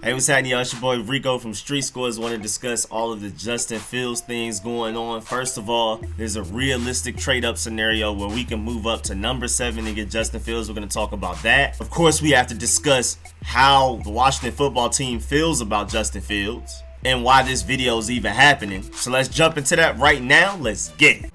Hey, what's happening, y'all? It's your boy Rico from Street Scores. Want to discuss all of the Justin Fields things going on. First of all, there's a realistic trade-up scenario where we can move up to number 7 and get Justin Fields. We're going to talk about that. Of course, we have to discuss how the Washington football team feels about Justin Fields and why this video is even happening. So let's jump into that right now. Let's get it.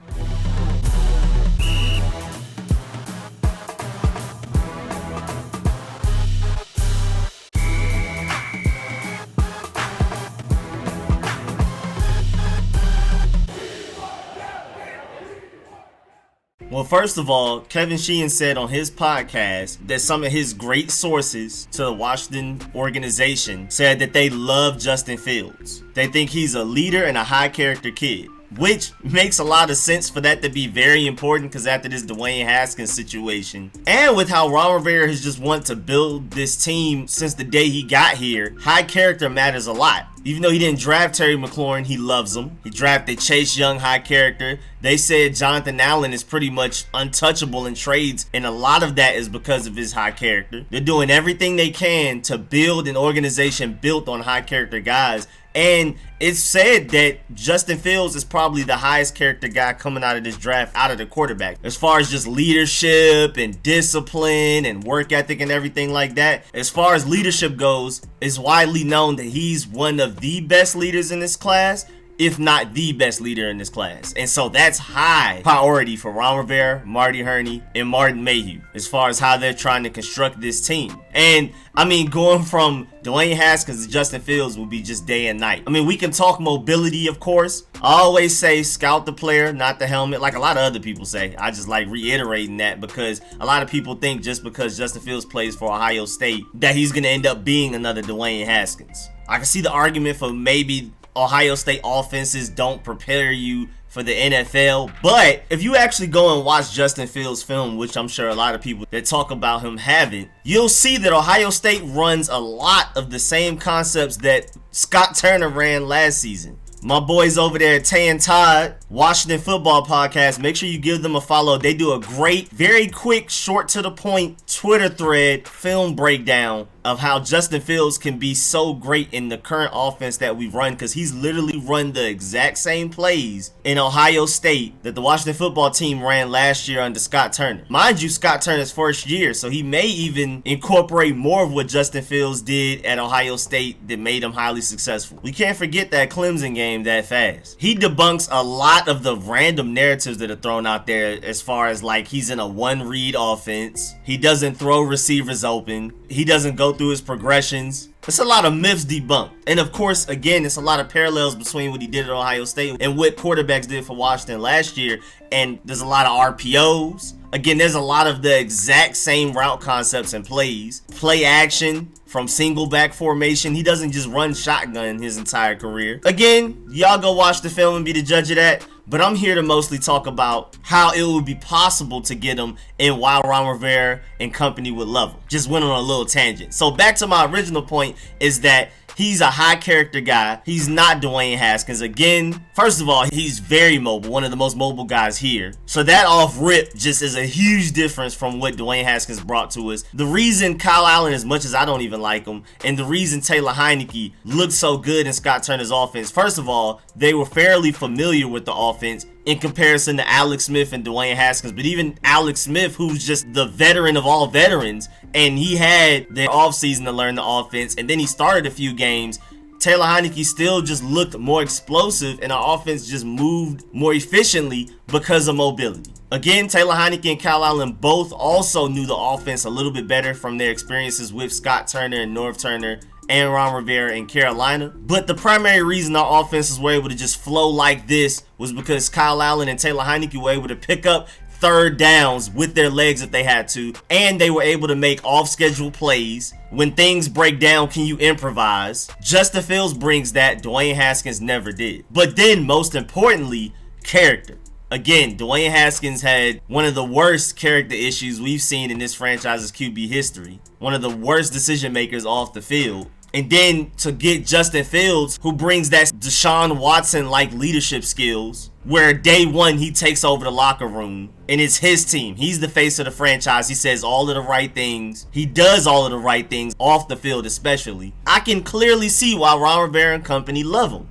Well, first of all, Kevin Sheehan said on his podcast that some of his great sources to the Washington organization said that they love Justin Fields. They think he's a leader and a high character kid, which makes a lot of sense for that to be very important because after this Dwayne Haskins situation, and with how Ron Rivera has just wanted to build this team since the day he got here, high character matters a lot. Even though he didn't draft Terry McLaurin, he loves him. He drafted Chase Young, high character. They said Jonathan Allen is pretty much untouchable in trades, and a lot of that is because of his high character. They're doing everything they can to build an organization built on high character guys. And it's said that Justin Fields is probably the highest character guy coming out of this draft, out of the quarterback. As far as just leadership and discipline and work ethic and everything like that, as far as leadership goes, it's widely known that he's one of the best leaders in this class, if not the best leader in this class. And so that's high priority for Ron Rivera, Marty Hurney, and Martin Mayhew as far as how they're trying to construct this team. And I mean, going from Dwayne Haskins to Justin Fields will be just day and night. I mean, we can talk mobility, of course. I always say scout the player, not the helmet, like a lot of other people say. I just like reiterating that because a lot of people think just because Justin Fields plays for Ohio State that he's going to end up being another Dwayne Haskins. I can see the argument for maybe Ohio State offenses don't prepare you for the NFL, but if you actually go and watch Justin Fields' film, which I'm sure a lot of people that talk about him haven't, you'll see that Ohio State runs a lot of the same concepts that Scott Turner ran last season. My boys over there at Tay and Todd, Washington Football Podcast, make sure you give them a follow. They do a great, very quick, short to the point Twitter thread film breakdown of how Justin Fields can be so great in the current offense that we run, because he's literally run the exact same plays in Ohio State that the Washington football team ran last year under Scott Turner. Mind you, Scott Turner's first year, so he may even incorporate more of what Justin Fields did at Ohio State that made him highly successful. We can't forget that Clemson game that fast. He debunks a lot of the random narratives that are thrown out there as far as like he's in a one-read offense. He doesn't throw receivers open. He doesn't go through his progressions. It's a lot of myths debunked. And of course, again, it's a lot of parallels between what he did at Ohio State and what quarterbacks did for Washington last year. And there's a lot of RPOs. Again, there's a lot of the exact same route concepts and plays. Play action from single back formation. He doesn't just run shotgun his entire career. Again, y'all go watch the film and be the judge of that. But I'm here to mostly talk about how it would be possible to get him and why Ron Rivera and company would love him. Just went on a little tangent. So back to my original point is that he's a high character guy. He's not Dwayne Haskins. Again, first of all, he's very mobile, one of the most mobile guys here. So that off rip just is a huge difference from what Dwayne Haskins brought to us. The reason Kyle Allen, as much as I don't even like him, and the reason Taylor Heinicke looked so good in Scott Turner's offense, first of all, they were fairly familiar with the offense in comparison to Alex Smith and Dwayne Haskins. But even Alex Smith, who's just the veteran of all veterans, and he had the offseason to learn the offense, and then he started a few games, Taylor Heinicke still just looked more explosive, and our offense just moved more efficiently because of mobility. Again, Taylor Heinicke and Kyle Allen both also knew the offense a little bit better from their experiences with Scott Turner and Norv Turner and Ron Rivera in Carolina. But the primary reason our offenses were able to just flow like this was because Kyle Allen and Taylor Heinicke were able to pick up third downs with their legs if they had to, and they were able to make off-schedule plays. When things break down, can you improvise? Justin Fields brings that. Dwayne Haskins never did. But then, most importantly, character. Again, Dwayne Haskins had one of the worst character issues we've seen in this franchise's QB history. One of the worst decision makers off the field. And then to get Justin Fields, who brings that Deshaun Watson-like leadership skills, where day one he takes over the locker room and it's his team. He's the face of the franchise. He says all of the right things. He does all of the right things off the field especially. I can clearly see why Ron Rivera and company love him.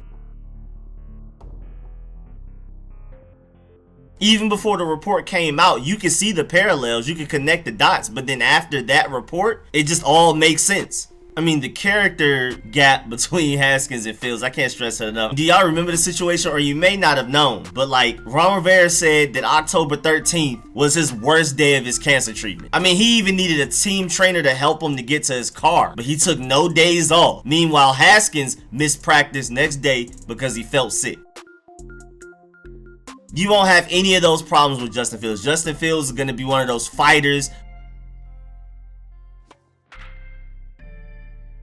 Even before the report came out, you can see the parallels, you can connect the dots, but then after that report, it just all makes sense. I mean, the character gap between Haskins and Fields, I can't stress it enough. Do y'all remember the situation, or you may not have known, but like Ron Rivera said that October 13th was his worst day of his cancer treatment. I mean, he even needed a team trainer to help him to get to his car, but he took no days off. Meanwhile, Haskins missed practice next day because he felt sick. You won't have any of those problems with Justin Fields. Justin Fields is going to be one of those fighters,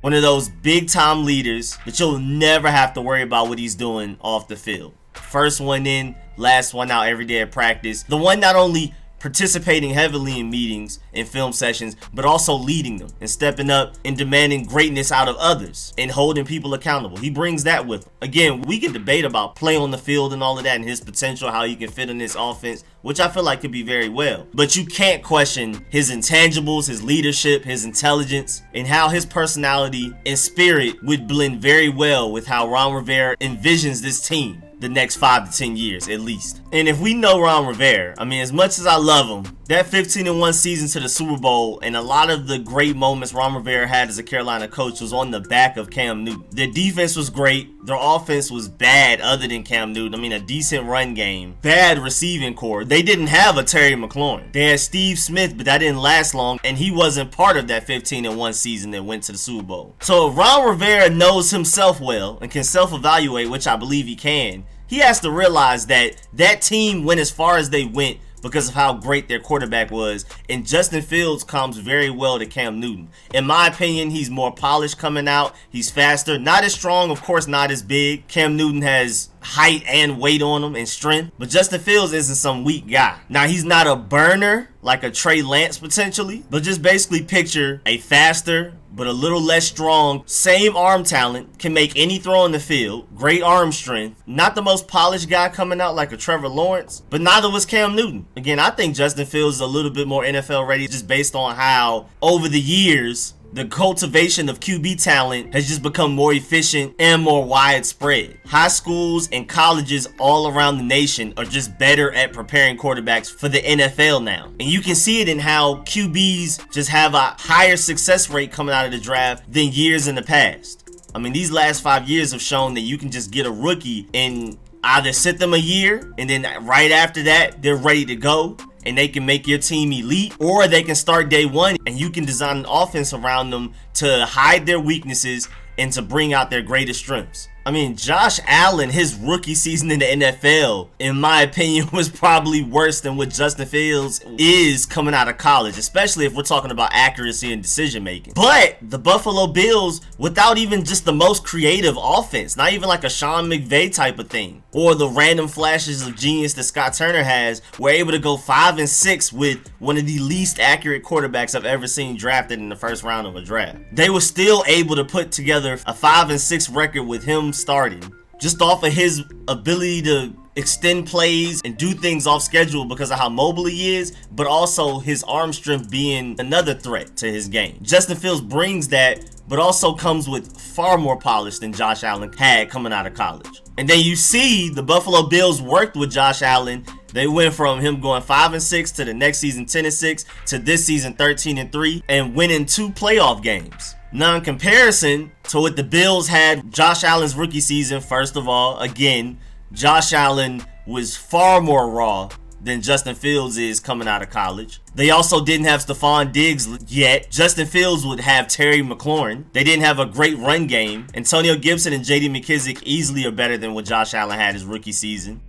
one of those big time leaders that you'll never have to worry about what he's doing off the field. First one in, last one out every day at practice. The one not only participating heavily in meetings and film sessions, but also leading them and stepping up and demanding greatness out of others and holding people accountable. He brings that with him. Again, we can debate about play on the field and all of that and his potential, how he can fit in this offense, which I feel like could be very well. But you can't question his intangibles, his leadership, his intelligence, and how his personality and spirit would blend very well with how Ron Rivera envisions this team the next 5 to 10 years at least. And if we know Ron Rivera, I mean, as much as I love him, that 15-1 season to the Super Bowl and a lot of the great moments Ron Rivera had as a Carolina coach was on the back of Cam Newton. Their defense was great. Their offense was bad other than Cam Newton. I mean, a decent run game. Bad receiving core. They didn't have a Terry McLaurin. They had Steve Smith, but that didn't last long, and he wasn't part of that 15-1 season that went to the Super Bowl. So if Ron Rivera knows himself well and can self-evaluate, which I believe he can, he has to realize that that team went as far as they went because of how great their quarterback was, and Justin Fields comes very well to Cam Newton. In my opinion, he's more polished coming out. He's faster, not as strong, of course, not as big. Cam Newton has height and weight on him and strength, but Justin Fields isn't some weak guy. Now, he's not a burner like a Trey Lance potentially, but just basically picture a faster but a little less strong, same arm talent, can make any throw on the field, great arm strength, not the most polished guy coming out like a Trevor Lawrence, but neither was Cam Newton. Again, I think Justin Fields is a little bit more NFL ready just based on how over the years the cultivation of QB talent has just become more efficient and more widespread. High schools and colleges all around the nation are just better at preparing quarterbacks for the NFL now. And you can see it in how QBs just have a higher success rate coming out of the draft than years in the past. I mean, these last 5 years have shown that you can just get a rookie and either sit them a year and then right after that, they're ready to go, and they can make your team elite, or they can start day one and you can design an offense around them to hide their weaknesses and to bring out their greatest strengths. I mean, Josh Allen, his rookie season in the NFL, in my opinion, was probably worse than what Justin Fields is coming out of college, especially if we're talking about accuracy and decision making. But the Buffalo Bills, without even just the most creative offense, not even like a Sean McVay type of thing, or the random flashes of genius that Scott Turner has, were able to go 5-6 with one of the least accurate quarterbacks I've ever seen drafted in the first round of a draft. They were still able to put together a 5-6 record with him starting, just off of his ability to extend plays and do things off schedule because of how mobile he is, but also his arm strength being another threat to his game. Justin Fields brings that, but also comes with far more polish than Josh Allen had coming out of college. And then you see the Buffalo Bills worked with Josh Allen. They went from him going 5-6 to the next season 10-6 to this season 13-3 and winning 2 playoff games. Now, in comparison to what the Bills had Josh Allen's rookie season, first of all, again, Josh Allen was far more raw than Justin Fields is coming out of college. They also didn't have Stephon Diggs yet. Justin Fields would have Terry McLaurin. They didn't have a great run game. Antonio Gibson and J.D. McKissic easily are better than what Josh Allen had his rookie season.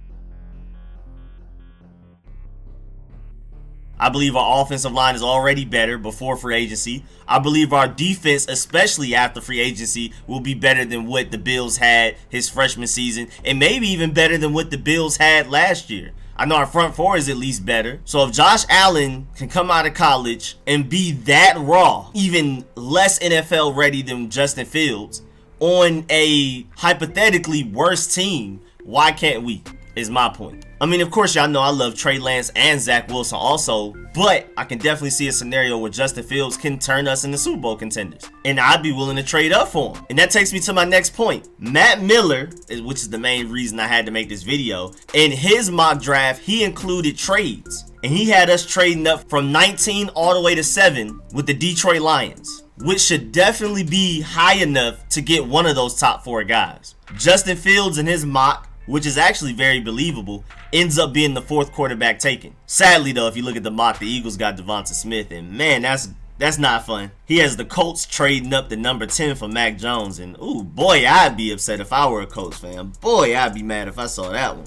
I believe our offensive line is already better before free agency. I believe our defense, especially after free agency, will be better than what the Bills had his freshman season, and maybe even better than what the Bills had last year. I know our front four is at least better. So if Josh Allen can come out of college and be that raw, even less NFL ready than Justin Fields, on a hypothetically worse team, why can't we? Is my point. I mean, of course, y'all know I love Trey Lance and Zach Wilson also, but I can definitely see a scenario where Justin Fields can turn us into Super Bowl contenders, and I'd be willing to trade up for him. And that takes me to my next point. Matt Miller, which is the main reason I had to make this video, in his mock draft, he included trades, and he had us trading up from 19 all the way to 7 with the Detroit Lions, which should definitely be high enough to get one of those top 4 guys. Justin Fields in his mock, which is actually very believable, ends up being the 4th quarterback taken. Sadly though, if you look at the mock, the Eagles got Devonta Smith, and man, that's not fun. He has the Colts trading up to number 10 for Mac Jones, and ooh, boy, I'd be upset if I were a Colts fan. Boy, I'd be mad if I saw that one.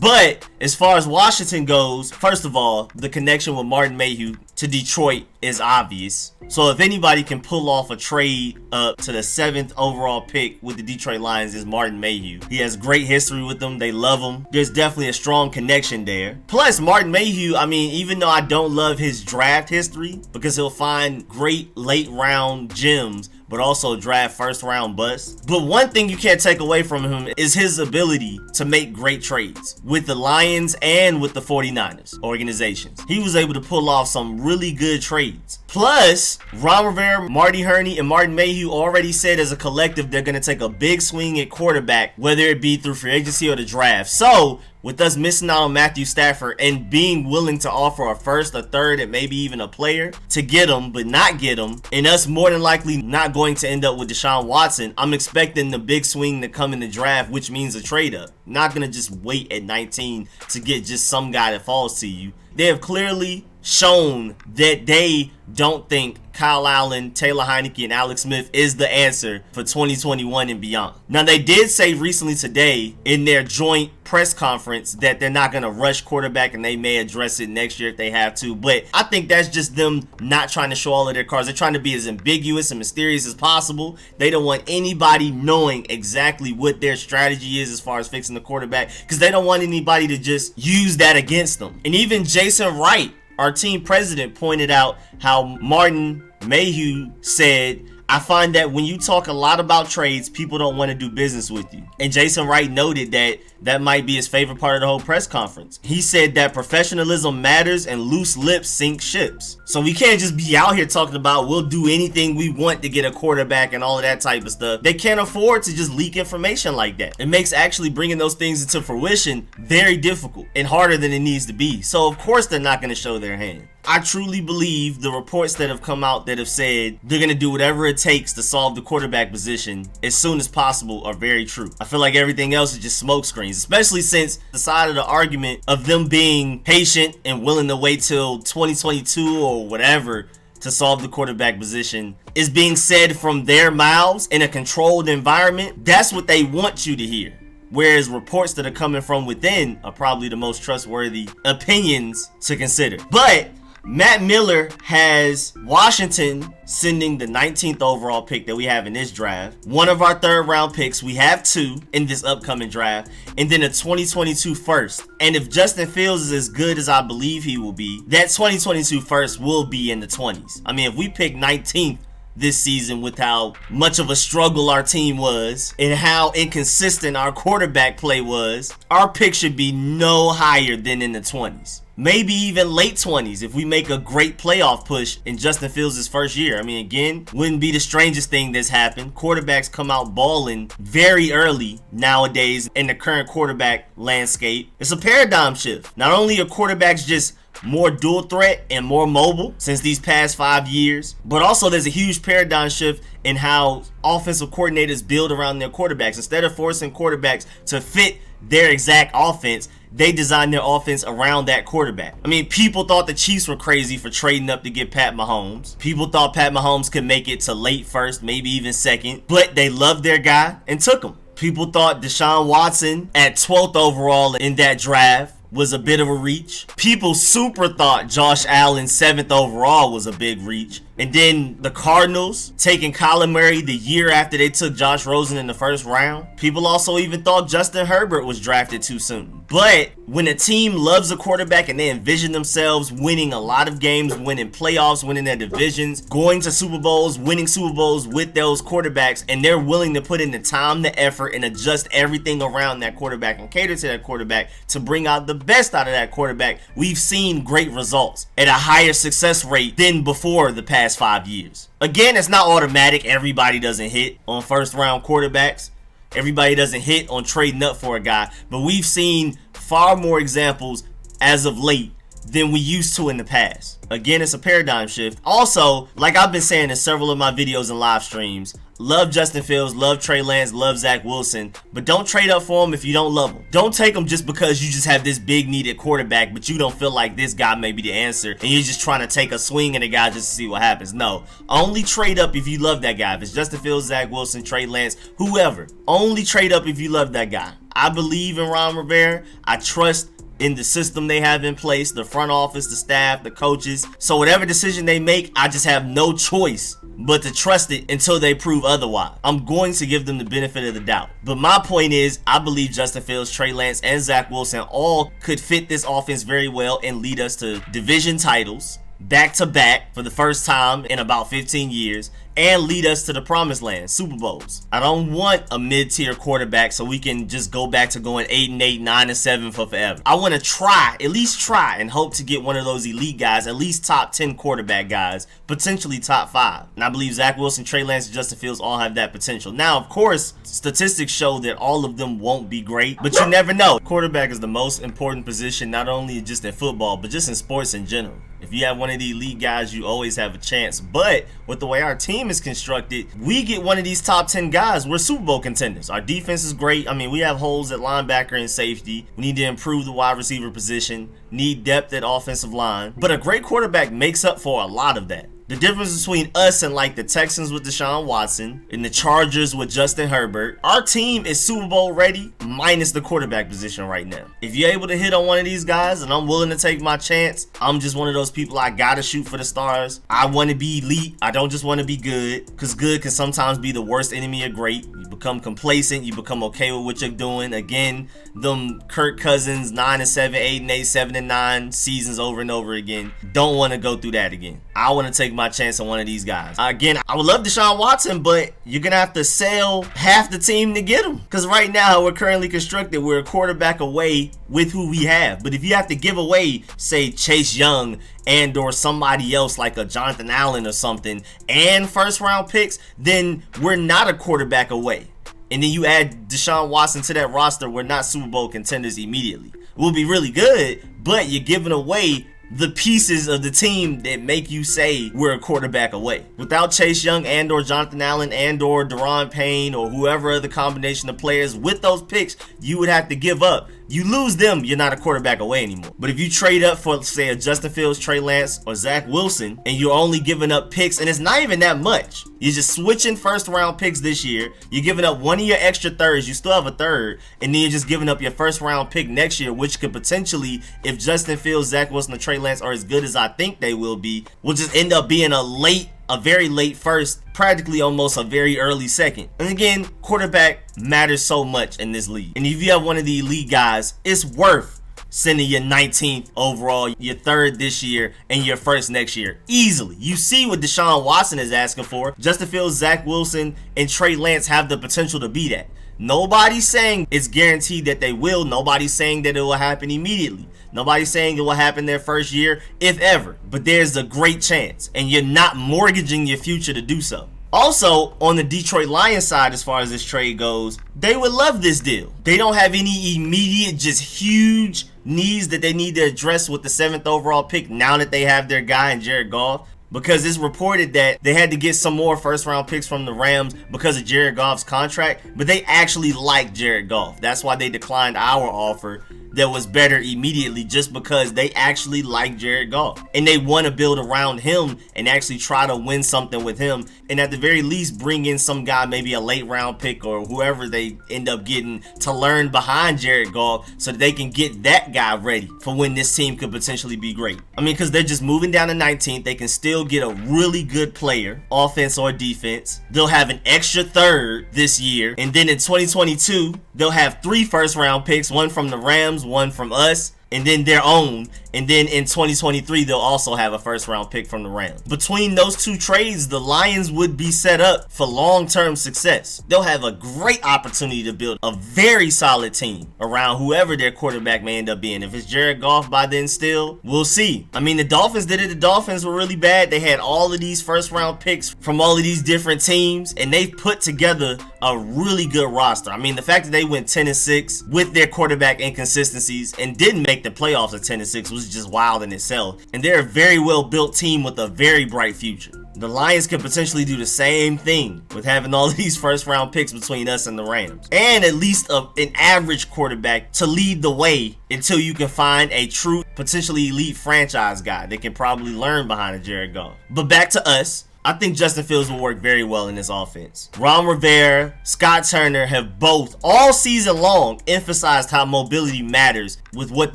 But as far as Washington goes, first of all, the connection with Martin Mayhew to Detroit is obvious. So if anybody can pull off a trade up to the 7th overall pick with the Detroit Lions, is Martin Mayhew. He has great history with them. They love him. There's definitely a strong connection there. Plus, Martin Mayhew, I mean, even though I don't love his draft history, because he'll find great late round gems, but also draft first round busts. But one thing you can't take away from him is his ability to make great trades with the Lions and with the 49ers organizations. He was able to pull off some really good trades. Plus, Ron Rivera, Marty Hurney, and Martin Mayhew already said as a collective they're going to take a big swing at quarterback, whether it be through free agency or the draft. So, with us missing out on Matthew Stafford and being willing to offer a first, a third, and maybe even a player to get him, but not get him, and us more than likely not going to end up with Deshaun Watson, I'm expecting the big swing to come in the draft, which means a trade up. Not going to just wait at 19 to get just some guy that falls to you. They have clearly shown that they don't think Kyle Allen, Taylor Heineke, and Alex Smith is the answer for 2021 and beyond. Now, they did say recently today in their joint press conference that they're not going to rush quarterback and they may address it next year if they have to, but I think that's just them not trying to show all of their cards. They're trying to be as ambiguous and mysterious as possible. They don't want anybody knowing exactly what their strategy is as far as fixing the quarterback, because they don't want anybody to just use that against them. And even Jason Wright, our team president, pointed out how Martin Mayhew said, I find that when you talk a lot about trades, people don't want to do business with you. And Jason Wright noted that that might be his favorite part of the whole press conference. He said that professionalism matters and loose lips sink ships. So we can't just be out here talking about we'll do anything we want to get a quarterback and all of that type of stuff. They can't afford to just leak information like that. It makes actually bringing those things into fruition very difficult and harder than it needs to be. So of course they're not going to show their hand. I truly believe the reports that have come out that have said they're going to do whatever it takes to solve the quarterback position as soon as possible are very true. I feel like everything else is just smoke screens, especially since the side of the argument of them being patient and willing to wait till 2022 or whatever to solve the quarterback position is being said from their mouths in a controlled environment. That's what they want you to hear. Whereas reports that are coming from within are probably the most trustworthy opinions to consider. But Matt Miller has Washington sending the 19th overall pick that we have in this draft, one of our 3rd round picks. We have 2 in this upcoming draft, and then a 2022 first. And if Justin Fields is as good as I believe he will be, that 2022 first will be in the 20s. I mean, if we pick 19th this season with how much of a struggle our team was and how inconsistent our quarterback play was, our pick should be no higher than in the 20s. Maybe even late 20s if we make a great playoff push in Justin Fields' first year. I mean, again, wouldn't be the strangest thing that's happened. Quarterbacks come out balling very early nowadays in the current quarterback landscape. It's a paradigm shift. Not only are quarterbacks just more dual threat and more mobile since these past 5 years, but also there's a huge paradigm shift in how offensive coordinators build around their quarterbacks. Instead of forcing quarterbacks to fit their exact offense, they designed their offense around that quarterback. I mean, people thought the Chiefs were crazy for trading up to get Pat Mahomes. People thought Pat Mahomes could make it to late first, maybe even second, but they loved their guy and took him. People thought Deshaun Watson at 12th overall in that draft was a bit of a reach. People super thought Josh Allen 7th overall was a big reach. And then the Cardinals taking Kyler Murray the year after they took Josh Rosen in the first round. People also even thought Justin Herbert was drafted too soon. But when a team loves a quarterback and they envision themselves winning a lot of games, winning playoffs, winning their divisions, going to Super Bowls, winning Super Bowls with those quarterbacks, and they're willing to put in the time, the effort, and adjust everything around that quarterback and cater to that quarterback to bring out the best out of that quarterback, we've seen great results at a higher success rate than before the past 5 years. Again, it's not automatic. Everybody doesn't hit on first round quarterbacks. Everybody doesn't hit on trading up for a guy, but we've seen far more examples as of late than we used to in the past. Again, it's a paradigm shift. Also, like I've been saying in several of my videos and live streams, love Justin Fields, love Trey Lance, love Zach Wilson, but don't trade up for them if you don't love them. Don't take them just because you just have this big needed quarterback, but you don't feel like this guy may be the answer, and you're just trying to take a swing at a guy just to see what happens. No, only trade up if you love that guy. If it's Justin Fields, Zach Wilson, Trey Lance, whoever, only trade up if you love that guy. I believe in Ron Rivera. I trust in the system they have in place, the front office, the staff, the coaches. So whatever decision they make, I just have no choice but to trust it until they prove otherwise. I'm going to give them the benefit of the doubt. But my point is, I believe Justin Fields, Trey Lance, and Zach Wilson all could fit this offense very well and lead us to division titles back-to-back for the first time in about 15 years, and lead us to the promised land, Super Bowls. I don't want a mid-tier quarterback so we can just go back to going 8-8, 9-7 for forever. I want to try, at least try, and hope to get one of those elite guys, at least top 10 quarterback guys, potentially top 5. And I believe Zach Wilson, Trey Lance, and Justin Fields all have that potential. Now, of course, statistics show that all of them won't be great, but you never know. Quarterback is the most important position, not only just in football, but just in sports in general. If you have one of the elite guys, you always have a chance. But with the way our team is constructed, we get one of these top 10 guys, we're Super Bowl contenders. Our defense is great. I mean, we have holes at linebacker and safety. We need to improve the wide receiver position, need depth at offensive line. But a great quarterback makes up for a lot of that. The difference between us and like the Texans with Deshaun Watson and the Chargers with Justin Herbert, our team is Super Bowl ready minus the quarterback position right now. If you're able to hit on one of these guys and I'm willing to take my chance, I'm just one of those people, I gotta shoot for the stars. I want to be elite. I don't just want to be good, because good can sometimes be the worst enemy of great. You become complacent. You become okay with what you're doing. Again, them Kirk Cousins 9-7, 8-8, 7-9 seasons over and over again. Don't want to go through that again. I want to take my chance on one of these guys. Again, I would love Deshaun Watson, but you're gonna have to sell half the team to get him, because right now we're currently constructed, we're a quarterback away with who we have. But if you have to give away, say, Chase Young and or somebody else like a Jonathan Allen or something, and first round picks, then we're not a quarterback away. And then you add Deshaun Watson to that roster, we're not Super Bowl contenders immediately. We'll be really good, but you're giving away the pieces of the team that make you say we're a quarterback away. Without Chase Young and or Jonathan Allen and or Daron Payne or whoever other combination of players with those picks, you would have to give up. You lose them, you're not a quarterback away anymore. But if you trade up for, say, a Justin Fields, Trey Lance, or Zach Wilson, and you're only giving up picks, and it's not even that much. You're just switching first round picks this year. You're giving up one of your extra thirds. You still have a third. And then you're just giving up your first round pick next year, which could potentially, if Justin Fields, Zach Wilson, or Trey Lance are as good as I think they will be, will just end up being a very late first, practically almost a very early second. And again, quarterback matters so much in this league. And if you have one of the elite guys, it's worth sending your 19th overall, your third this year, and your first next year. Easily. You see what Deshaun Watson is asking for. Justin Fields, Zach Wilson, and Trey Lance have the potential to be that. Nobody's saying it's guaranteed that they will. Nobody's saying that it will happen immediately. Nobody's saying it will happen their first year, if ever. But there's a great chance, and you're not mortgaging your future to do so. Also, on the Detroit Lions side, as far as this trade goes, they would love this deal. They don't have any immediate, just huge needs that they need to address with the 7th overall pick now that they have their guy in Jared Goff. Because it's reported that they had to get some more first round picks from the Rams because of Jared Goff's contract, but they actually like Jared Goff. That's why they declined our offer. that was better immediately just because they actually like Jared Goff. And they want to build around him and actually try to win something with him. And at the very least, bring in some guy, maybe a late round pick or whoever they end up getting to learn behind Jared Goff so that they can get that guy ready for when this team could potentially be great. I mean, because they're just moving down to 19th. They can still get a really good player, offense or defense. They'll have an extra third this year. And then in 2022, they'll have 3 first-round picks, one from the Rams, one from us, and then their own. And then in 2023, they'll also have a first-round pick from the Rams. Between those 2 trades, the Lions would be set up for long-term success. They'll have a great opportunity to build a very solid team around whoever their quarterback may end up being. If it's Jared Goff by then still, we'll see. I mean, the Dolphins did it. The Dolphins were really bad. They had all of these first-round picks from all of these different teams, and they put together a really good roster. I mean, the fact that they went 10-6 with their quarterback inconsistencies and didn't make the playoffs at 10-6 was just wild in itself. And they're a very well built team with a very bright future. The Lions could potentially do the same thing with having all of these first round picks between us and the Rams, and at least an average quarterback to lead the way until you can find a true potentially elite franchise guy that can probably learn behind a Jared Goff. But back to us. I think Justin Fields will work very well in this offense. Ron Rivera, Scott Turner have both all season long emphasized how mobility matters with what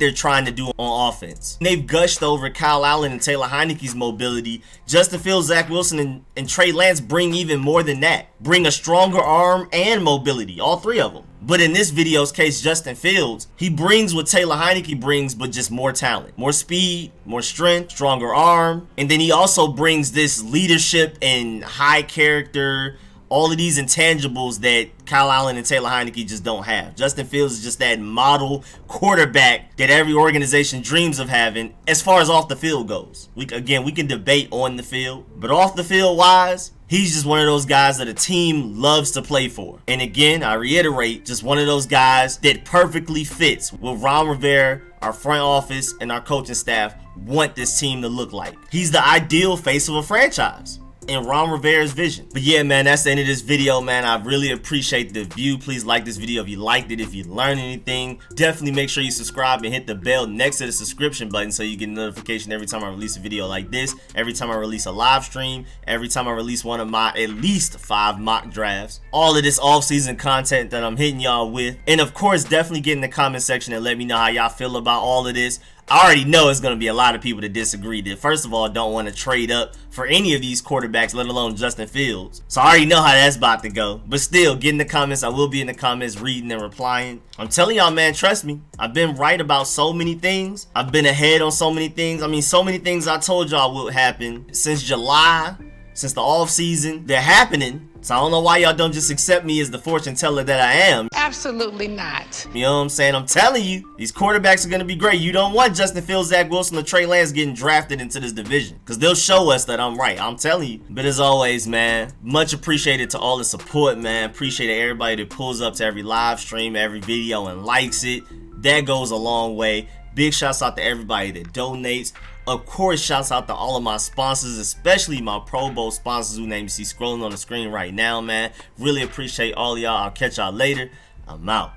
they're trying to do on offense. They've gushed over Kyle Allen and Taylor Heineke's mobility. Justin Fields, Zach Wilson, and Trey Lance bring even more than that. Bring a stronger arm and mobility, all 3 of them. But in this video's case, Justin Fields, he brings what Taylor Heineke brings, but just more talent, more speed, more strength, stronger arm. And then he also brings this leadership and high character, all of these intangibles that Kyle Allen and Taylor Heineke just don't have. Justin Fields is just that model quarterback that every organization dreams of having as far as off the field goes. We can debate on the field, but off the field wise, he's just one of those guys that a team loves to play for. And again, I reiterate, just one of those guys that perfectly fits what Ron Rivera, our front office, and our coaching staff want this team to look like. He's the ideal face of a franchise in Ron Rivera's vision. But yeah, man, that's the end of this video, man. I really appreciate the view. Please like this video if you liked it. If you learned anything, definitely make sure you subscribe and hit the bell next to the subscription button so you get a notification every time I release a video like this, every time I release a live stream, every time I release one of my at least 5 mock drafts, all of this off-season content that I'm hitting y'all with. And of course, definitely get in the comment section and let me know how y'all feel about all of this. I already know it's going to be a lot of people that disagree, that first of all don't want to trade up for any of these quarterbacks, let alone Justin Fields. So I already know how that's about to go. But still, get in the comments. I will be in the comments reading and replying. I'm telling y'all, man, trust me. I've been right about so many things. I've been ahead on so many things. I mean, so many things I told y'all would happen since July, since the off season. They're happening. So I don't know why y'all don't just accept me as the fortune teller that I am. Absolutely not. You know what I'm saying? I'm telling you, these quarterbacks are going to be great. You don't want Justin Fields, Zach Wilson, or Trey Lance getting drafted into this division, because they'll show us that I'm right. I'm telling you. But as always, man, much appreciated to all the support, man. Appreciate everybody that pulls up to every live stream, every video, and likes it. That goes a long way. Big shouts out to everybody that donates. Of course, shouts out to all of my sponsors, especially my Pro Bowl sponsors whose names you see scrolling on the screen right now, man. Really appreciate all y'all. I'll catch y'all later. I'm out.